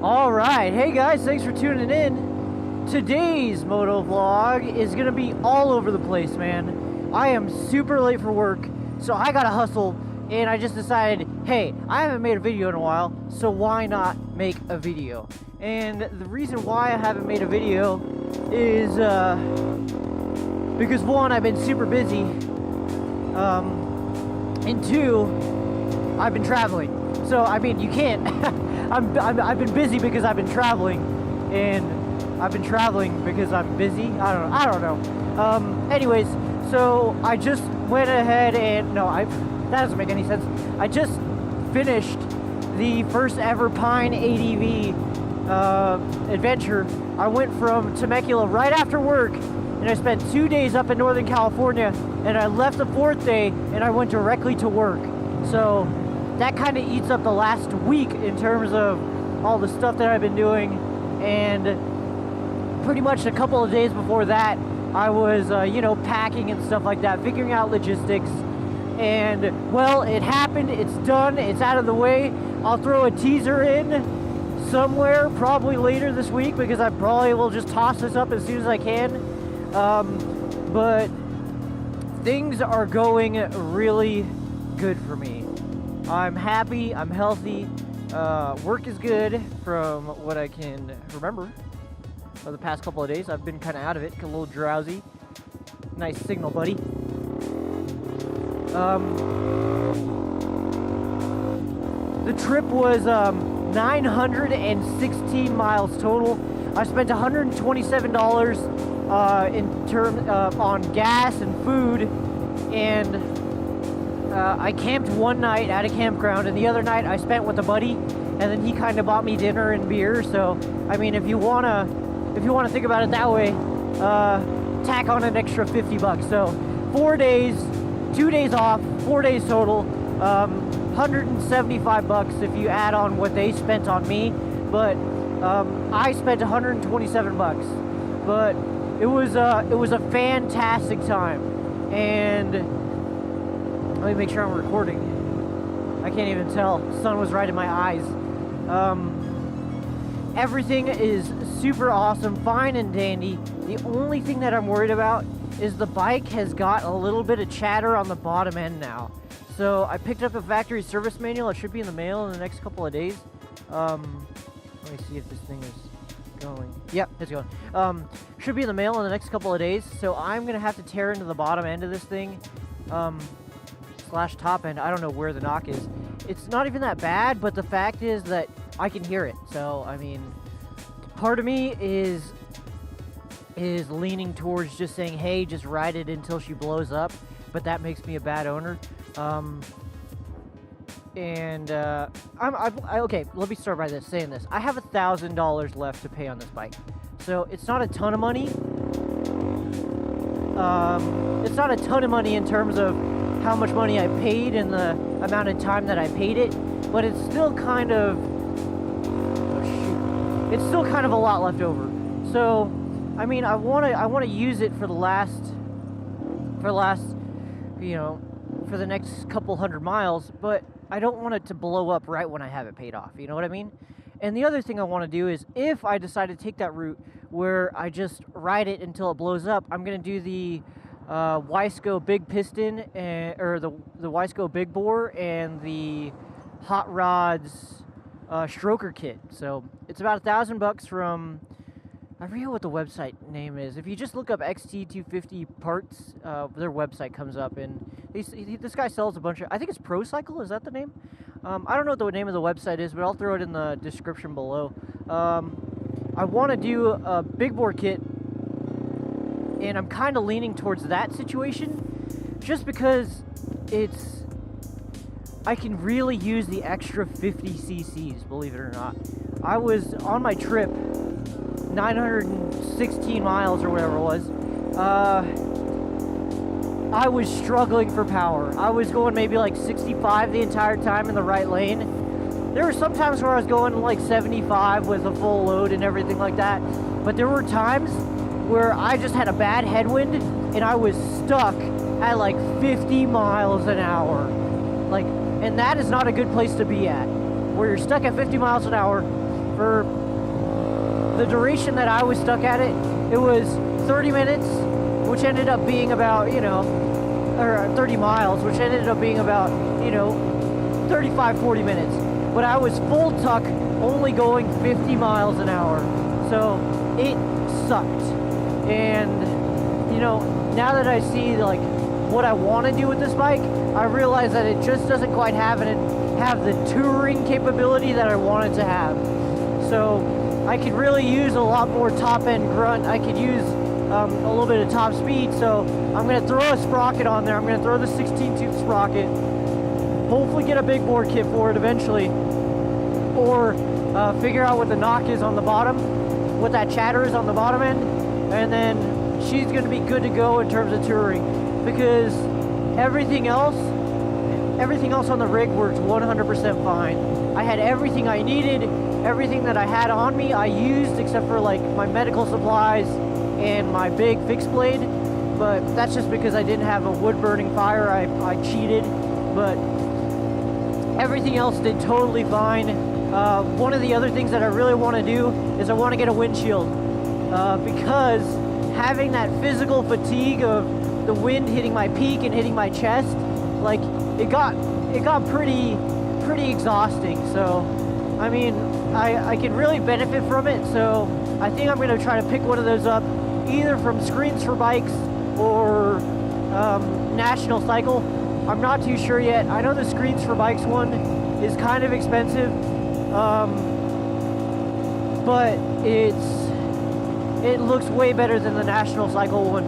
Alright, hey guys, thanks for tuning in. Today's moto vlog is gonna be all over the place, man. I am super late for work, so I gotta hustle, and I just decided, hey, I haven't made a video in a while, so why not make a video? And the reason why I haven't made a video is because one, I've been super busy, and two, I've been traveling. So I mean, you can't. I've been busy because I've been traveling, and I've been traveling because I'm busy. I don't know. Anyways, so I just went ahead and that doesn't make any sense. I just finished the first ever Pine ADV adventure. I went from Temecula right after work, and I spent 2 days up in Northern California, and I left the fourth day and I went directly to work. So that kind of eats up the last week in terms of all the stuff that I've been doing. And pretty much a couple of days before that, I was packing and stuff like that, figuring out logistics. And well, it happened, it's done, it's out of the way. I'll throw a teaser in somewhere probably later this week, because I probably will just toss this up as soon as I can. But things are going really good for me. I'm happy, I'm healthy, work is good from what I can remember of the past couple of days. I've been kind of out of it, a little drowsy. Nice signal, buddy. The trip was 916 miles total. I spent $127 on gas and food, and I camped one night at a campground, and the other night I spent with a buddy, and then he kind of bought me dinner and beer. So I mean, if you wanna think about it that way, tack on an extra $50. So 4 days, 2 days off, 4 days total, $175 if you add on what they spent on me. But I spent $127. But it was a fantastic time. And let me make sure I'm recording. I can't even tell. The sun was right in my eyes. Everything is super awesome, fine and dandy. The only thing that I'm worried about is the bike has got a little bit of chatter on the bottom end now. So I picked up a factory service manual. It should be in the mail in the next couple of days. Let me see if this thing is going. Yep, it's going. Should be in the mail in the next couple of days. So I'm gonna have to tear into the bottom end of this thing. Slash top end. I don't know where the knock is. It's not even that bad, but the fact is that I can hear it. So I mean, part of me is leaning towards just saying, hey, just ride it until she blows up, but that makes me a bad owner. Okay, let me start by saying this. I have $1,000 left to pay on this bike, so it's not a ton of money. It's not a ton of money in terms of how much money I paid and the amount of time that I paid it, but it's still kind of, it's still kind of a lot left over. So, I mean, I want to use it for the next couple hundred miles, but I don't want it to blow up right when I have it paid off. You know what I mean? And the other thing I want to do is, if I decide to take that route where I just ride it until it blows up, I'm going to do the Wiseco Big Piston, or the Wiseco Big Bore, and the Hot Rods Stroker Kit. So it's about $1,000 from, I forget what the website name is. If you just look up XT250 parts, their website comes up, and this guy sells a bunch of, I think it's Pro Cycle, is that the name? I don't know what the name of the website is, but I'll throw it in the description below. I want to do a big bore kit, and I'm kind of leaning towards that situation, just because I can really use the extra 50 cc's, believe it or not. I was on my trip, 916 miles or whatever it was, I was struggling for power. I was going maybe like 65 the entire time in the right lane. There were some times where I was going like 75 with a full load and everything like that, but there were times where I just had a bad headwind and I was stuck at like 50 miles an hour. And that is not a good place to be at, where you're stuck at 50 miles an hour For the duration that I was stuck at it, it was 30 minutes, which ended up being about, or 30 miles, which ended up being about, 35, 40 minutes. But I was full tuck, only going 50 miles an hour. So it sucked. And, now that I see like what I want to do with this bike, I realize that it just doesn't quite have the touring capability that I want it to have. So I could really use a lot more top end grunt. I could use a little bit of top speed. So I'm going to throw a sprocket on there. I'm going to throw the 16 tube sprocket. Hopefully get a big bore kit for it eventually. Or figure out what the knock is on the bottom, what that chatter is on the bottom end. And then she's going to be good to go in terms of touring. Because everything else on the rig works 100% fine. I had everything I needed. Everything that I had on me, I used except for like my medical supplies and my big fixed blade. But that's just because I didn't have a wood burning fire. I cheated, but everything else did totally fine. One of the other things that I really want to do is I want to get a windshield because having that physical fatigue of the wind hitting my peak and hitting my chest, like it got pretty exhausting. So I mean, I can really benefit from it, so I think I'm going to try to pick one of those up, either from Screens for Bikes or National Cycle. I'm not too sure yet. I know the Screens for Bikes one is kind of expensive, but it looks way better than the National Cycle one.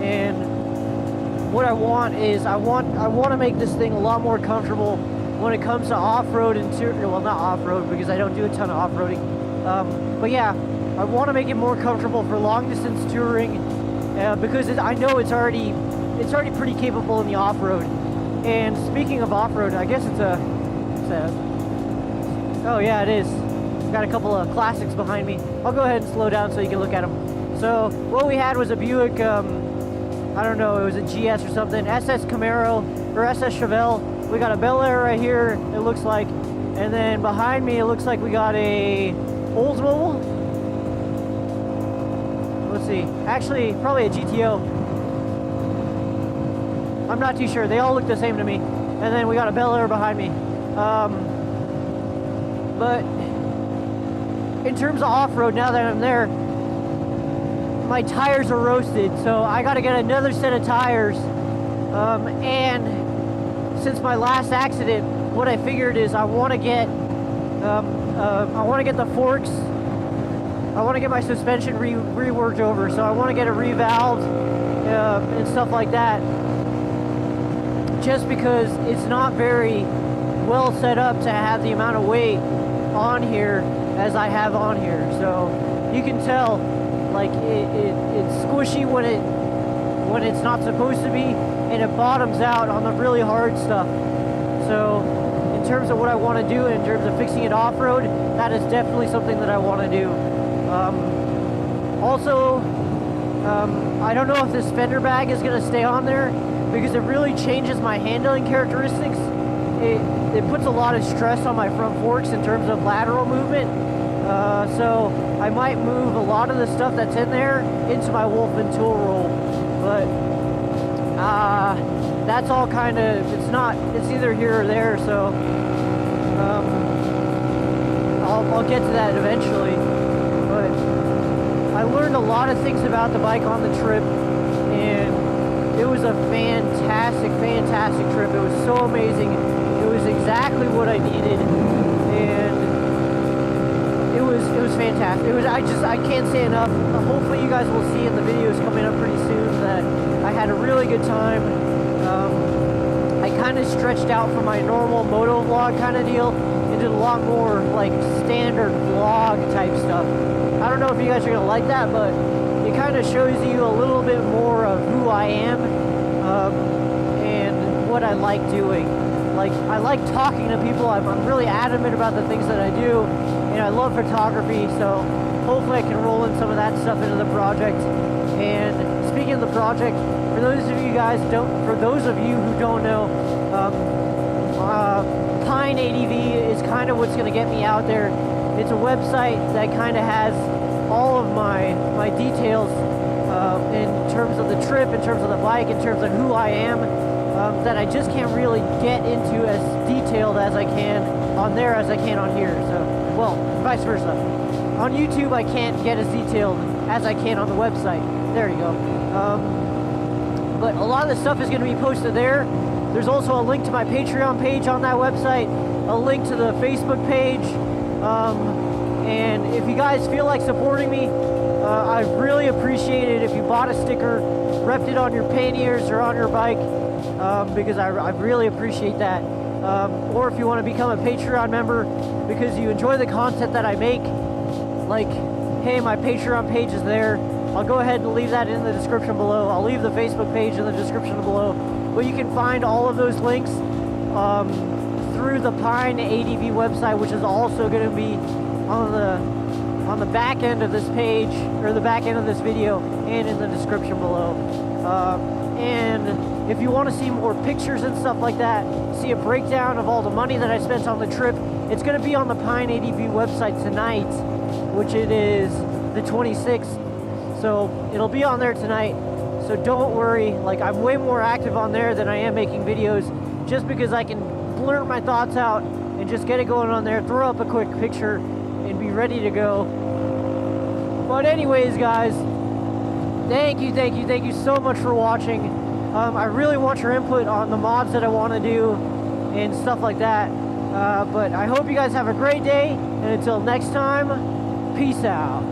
And what I want is I want to make this thing a lot more comfortable when it comes to off-road and well, not off-road because I don't do a ton of off-roading, but yeah, I want to make it more comfortable for long-distance touring because I know it's already pretty capable in the off-road. And speaking of off-road, I guess it's a oh yeah, it is. Got a couple of classics behind me. I'll go ahead and slow down so you can look at them. So what we had was a Buick, I don't know, it was a GS or something, SS Camaro or SS Chevelle. We got a Bel Air right here, it looks like, and then behind me it looks like we got a Oldsmobile. Let's see, actually probably a GTO. I'm not too sure, they all look the same to me. And then we got a Bel Air behind me. But in terms of off-road, now that I'm there, my tires are roasted, so I got to get another set of tires. And since my last accident, what I figured is I want to get the forks. I want to get my suspension reworked over, so I want to get it revalved and stuff like that. Just because it's not very well set up to have the amount of weight on here as I have on here, so you can tell like it's squishy when it's not supposed to be, and it bottoms out on the really hard stuff. So in terms of what I want to do, in terms of fixing it off-road, that is definitely something that I want to do. Also, I don't know if this fender bag is going to stay on there because it really changes my handling characteristics. It puts a lot of stress on my front forks in terms of lateral movement. So I might move a lot of the stuff that's in there into my Wolfman tool roll, but that's all kind of, it's either here or there, so I'll get to that eventually. But I learned a lot of things about the bike on the trip, and it was a fantastic trip. It was so amazing. It was exactly what I needed, and it was fantastic. I can't say enough. Hopefully you guys will see in the videos coming up pretty soon that I had a really good time. I kind of stretched out from my normal motovlog kind of deal and did a lot more like standard vlog type stuff. I don't know if you guys are gonna like that, but it kind of shows you a little bit more of who I am and what I like doing. Like, I like talking to people. I'm really adamant about the things that I do, and I love photography, so hopefully I can roll in some of that stuff into the project. And speaking of the project, for those of you who don't know, Pine ADV is kind of what's going to get me out there It's a website that kind of has all of my details in terms of the trip, in terms of the bike, in terms of who I am, that I just can't really get into as detailed as I can on there as I can on here. So, well, vice versa. On YouTube, I can't get as detailed as I can on the website. There you go. But a lot of the stuff is going to be posted there. There's also a link to my Patreon page on that website, a link to the Facebook page, and if you guys feel like supporting me, I'd really appreciate it if you bought a sticker, repped it on your panniers or on your bike, because I really appreciate that. Or if you want to become a Patreon member because you enjoy the content that I make, like, hey, my Patreon page is there. I'll go ahead and leave that in the description below. I'll leave the Facebook page in the description below. But you can find all of those links through the Pine ADV website, which is also going to be on the back end of this page, or the back end of this video, and in the description below. And if you want to see more pictures and stuff like that, see a breakdown of all the money that I spent on the trip, it's going to be on the Pine ADV website tonight, which it is the 26th. So it'll be on there tonight. So don't worry, like, I'm way more active on there than I am making videos, just because I can blurt my thoughts out and just get it going on there, throw up a quick picture, and be ready to go. But anyways, guys, thank you so much for watching. I really want your input on the mods that I want to do and stuff like that. But I hope you guys have a great day, and until next time, peace out.